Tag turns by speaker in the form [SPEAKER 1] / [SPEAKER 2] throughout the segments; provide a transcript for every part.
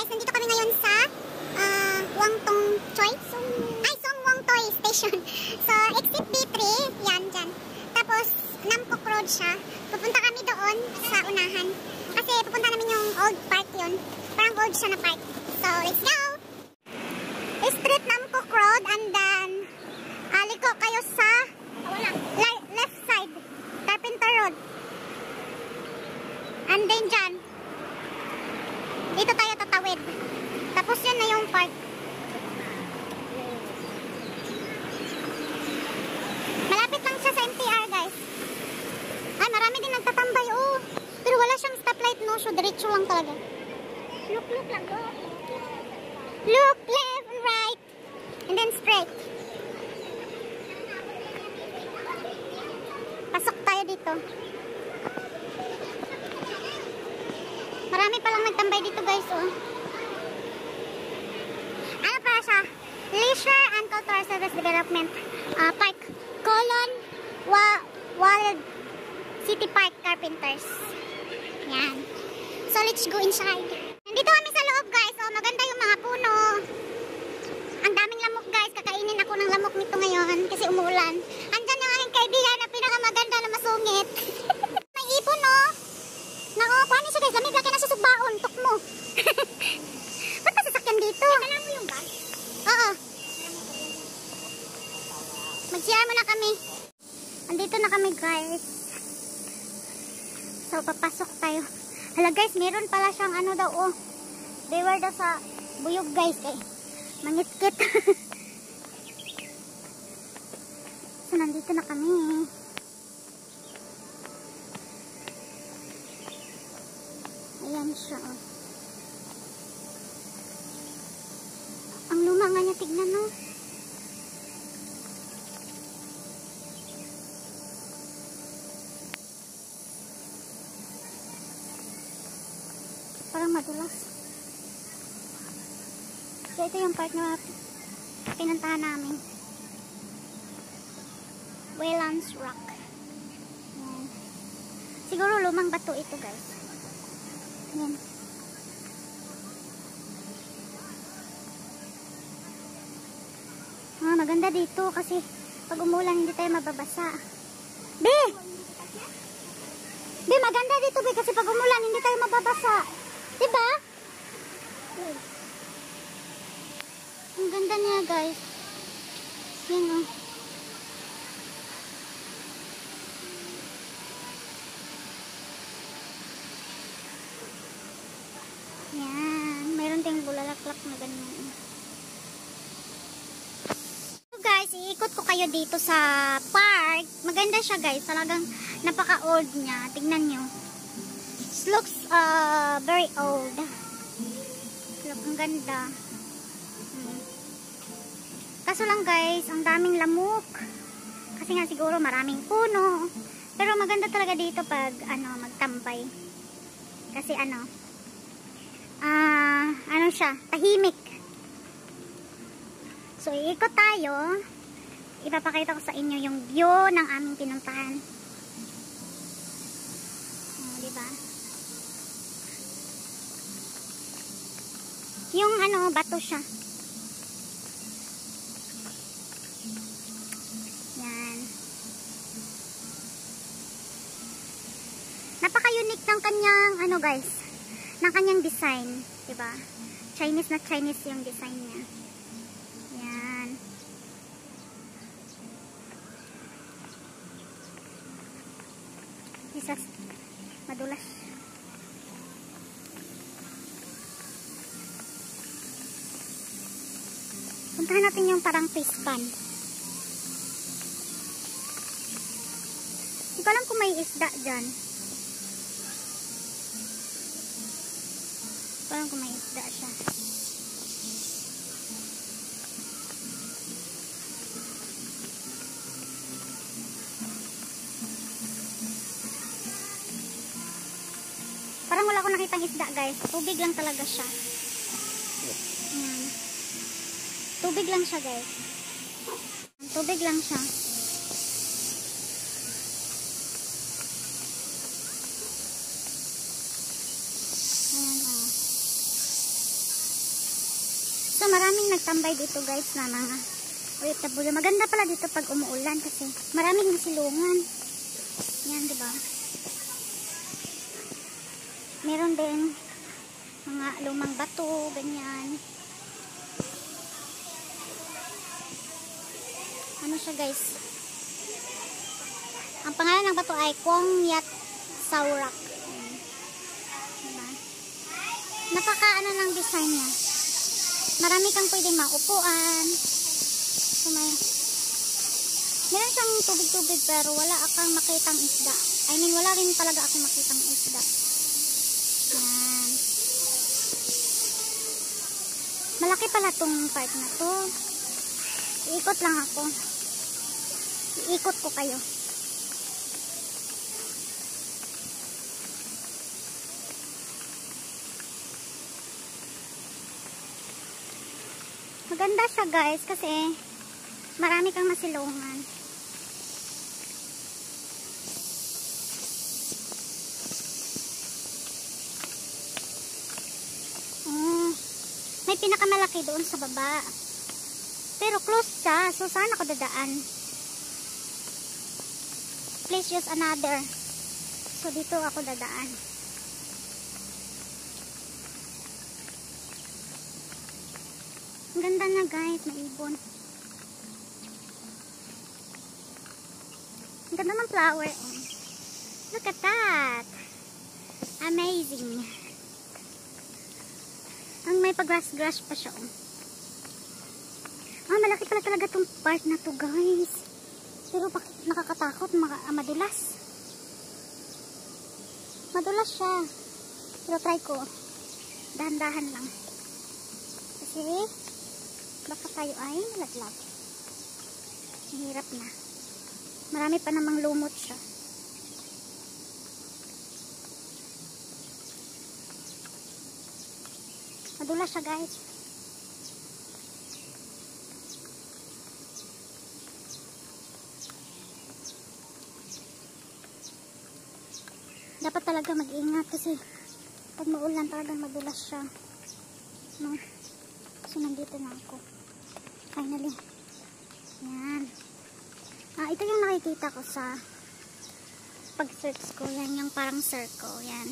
[SPEAKER 1] guys, nandito kami ngayon sa Wangtong Choi? Song Wangtoy Station. So, exit B3, yan dyan. Tapos, Namcook Road siya. Pupunta kami doon sa unahan. Kasi pupunta namin yung old park yun. Parang old siya na park. So, let's go! Street Namcook Road and then liko kayo sa left side. Carpenter Road. And then dyan. Dito tayo tatawid. Tapos yun na yung park. Malapit lang siya sa MTR, guys. Ay, marami din nagtatambay, oh. Pero wala siyang stoplight, no? So, diretso lang talaga. Look lang, oh. Look, left, right. And then straight. Pasok tayo dito. Marami palang nagtambay dito, guys, oh. Ano para siya? Leisure and Cultural Service Development Park. Wild City Park Carpenters. Yan. So, let's go inside. Nandito kami sa loob, guys. Oh, maganda yung mga puno. Ang daming lamok, guys. Kakainin ako ng lamok nito ngayon kasi umuulan. Andyan yung aking kaibigan na pinakamaganda na masungit. May ipon, oh. Nako, paano siya, guys? Lamig laki na siya subaon. Tuk mo. Ba't ka sasakyan dito? Nakala mo yung bus? Oo. Mag-share mo na kami. Andito na kami, guys. So, papasok tayo. Hala, guys, meron pala siyang ano daw, oh. Beware daw sa buyog, guys. Eh, mangitkit. So, nandito na kami. Ayan siya, oh. Ang luma nga niya, tignan, no? Parang madulas. So, ito yung part na pinuntahan namin. Waylands Rock. Ayan. Siguro lumang bato ito, guys. Ayan. Maganda dito kasi pag umulan hindi tayo mababasa. Be! Be, maganda dito, be, kasi pag umulan hindi tayo mababasa. Diba? Ang ganda niya, guys. Yan, oh. Yan. Mayroon tayong bulalaklak na ganyan. So, guys, iikot ko kayo dito sa park. Maganda siya, guys. Talagang napaka-old niya. Tignan nyo. It looks very old. Look, ang ganda. Kaso lang, guys, ang daming lamok. Kasi nga siguro maraming puno. Pero maganda talaga dito pag magtambay. Kasi ano siya, tahimik. So, iikot tayo. Ipapakita ko sa inyo yung view ng aming pinuntahan. Diba? Yung bato siya. Yan. Napaka-unique ng kanyang guys, ng kanyang design, 'di ba? Chinese na Chinese yung design niya. Yan. Isa madulas. Puntahan natin yung parang fish pan. Hindi ko alam kung may isda dyan. Parang kung may isda siya. Parang wala akong nakitang isda, guys. Tubig lang talaga siya. Ayan. Tubig lang siya, guys. Tubig lang siya. Ayan, oh. So maraming nagtambay dito guys na mga OFW. Maganda pala dito pag umuulan kasi maraming silungan. Yan, diba? Meron din mga lumang bato, ganyan. Ano siya guys? Ang pangalan ng bato ay Kwong Yat Saurak. Diba? Napaka ano ng design niya. Marami kang pwedeng maupuan. So meron siyang tubig-tubig pero wala akong makitang isda. I mean, wala rin talaga akong makitang isda. Yan. Malaki pala tong part na to. Iikot lang ako. Iikot ko kayo. Maganda siya guys kasi marami kang masilungan. May pinakamalaki doon sa baba. Pero close siya. So saan ako dadaan? Please use another. So dito ako dadaan. Ang ganda na guys. May ibon. Ang ganda ng flower. Look at that. Amazing. Ang may pag-grass-grass pa siya. Malaki pala talaga tong part na to guys. Pero nakakatakot, madulas. Madulas siya. Pero try ko. Dahan-dahan lang. Kasi baka tayo ay malaglag. Hirap na. Marami pa namang lumot siya. Madulas siya guys. Dapat talaga mag-ingat kasi pag maulan talagang madulas siya. No? So nandito na ako. Finally. Yan. Ito yung nakikita ko sa pag-search ko. Yan yung parang circle. Yan.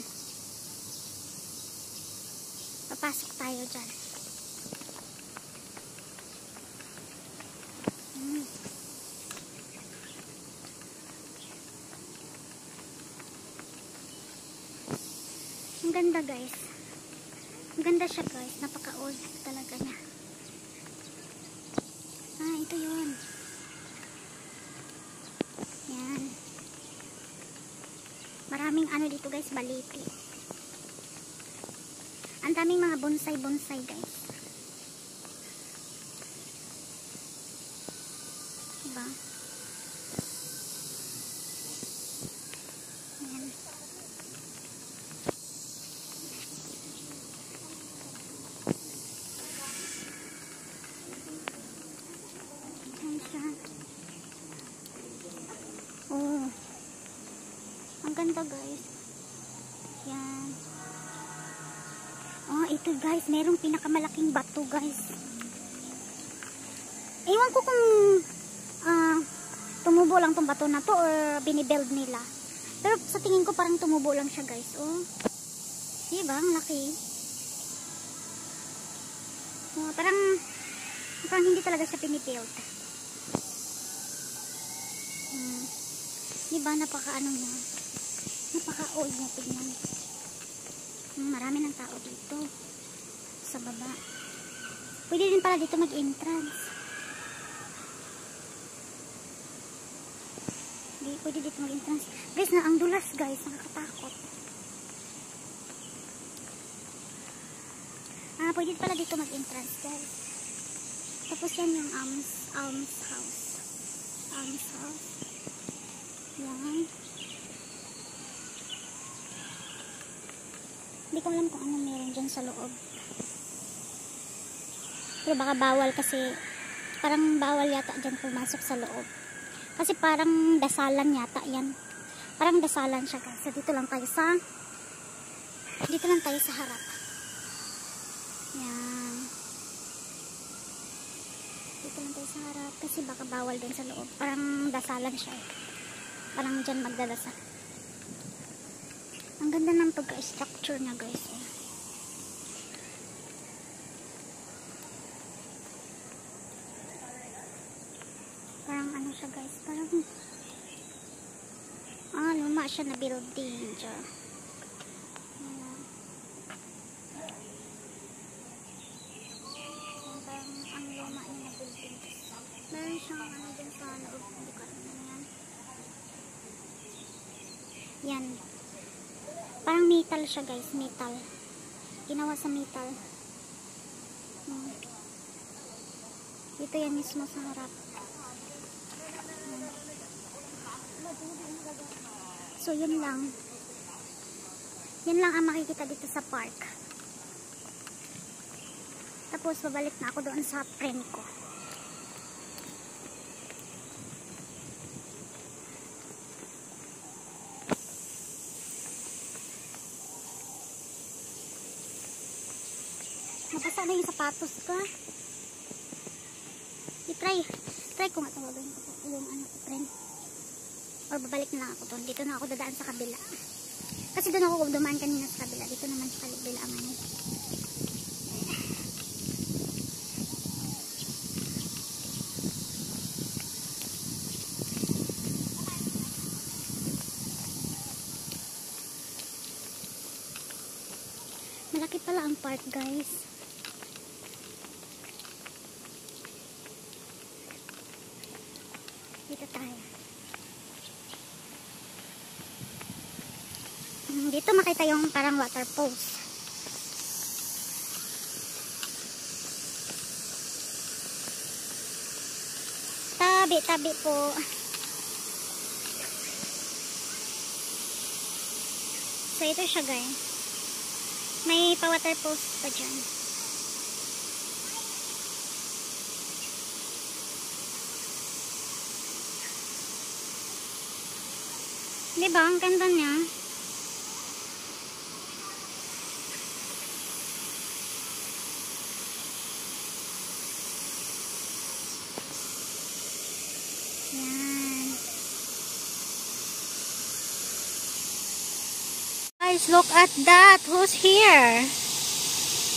[SPEAKER 1] Papasok tayo dyan. Ang ganda guys. Ang ganda siya guys. Napaka-old talaga niya. Ito yun. Yan. Maraming ano dito guys. Baliti. Ang daming mga bonsai-bonsai guys. Diba? Ayan. Ayan siya. Oh. Ang ganda guys. Yan. Ito guys, merong pinakamalaking bato guys. Ewan ko kung tumubo lang tong bato na to or binibuild nila. Pero sa tingin ko parang tumubo lang siya guys. Diba? Ang laki. Parang hindi talaga siya binibuild. Diba? Napaka-ano niya. Napaka-old niya tignan. Marami ng tao dito sa baba. Pwede din pala dito mag-entrance. Pwede dito mag-entrance. Guys, ang dulas guys. Nakakatakot. Pwede pala dito mag-entrance guys. Tapos yan yung alms house. Alms house. Yan. Hindi ko alam kung ano meron dyan sa loob. Pero baka bawal kasi parang bawal yata dyan pumasok sa loob. Kasi parang dasalan yata yan. Parang dasalan siya guys. So dito lang tayo sa harap. Yan. dito lang tayo sa harap kasi baka bawal din sa loob. Parang dasalan siya. Parang dyan magdadasa. Ang ganda ng pagka-structure niya guys. Parang ano siya guys. Parang luma siya na building dyan. Meron siyang ano dyan sa loob. Hindi ko alam na yan. Yan. Parang metal siya guys. Metal. Ginawa sa metal. Dito yan mismo sa harap. So yun lang. Yan lang ang makikita dito sa park. Tapos babalik na ako doon sa friend ko. Nabasa na yung sapatos ko. I-try ko nga tawagin ko yung ano ko friend. Or babalik na lang ako doon. Dito na ako dadaan sa kabila. Kasi doon ako dumaan kanina sa kabila. Dito naman sa kabila ang ano. Malaki pala ang park guys. Dito tayo. Dito makita yung parang water pose. Tabi po. So ito siya guys. May pa-water pose pa dyan. Diba? Ang ganda niya. Yan. Guys, look at that. Who's here?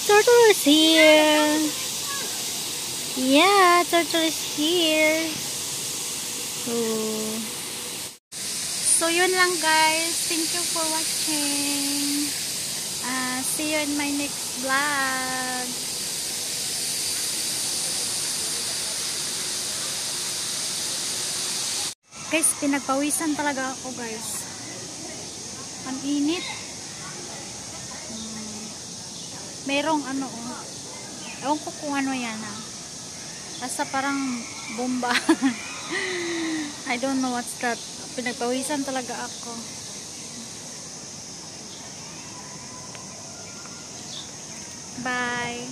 [SPEAKER 1] Turtle is here. Yeah, turtle is here. So yun lang guys. Thank you for watching. See you in my next vlog. Guys, pinagpawisan talaga ako guys. Ang init. Merong ano ewan ko kung ano yan basta parang bomba. I don't know what's that. Pinagpawisan talaga ako. Bye.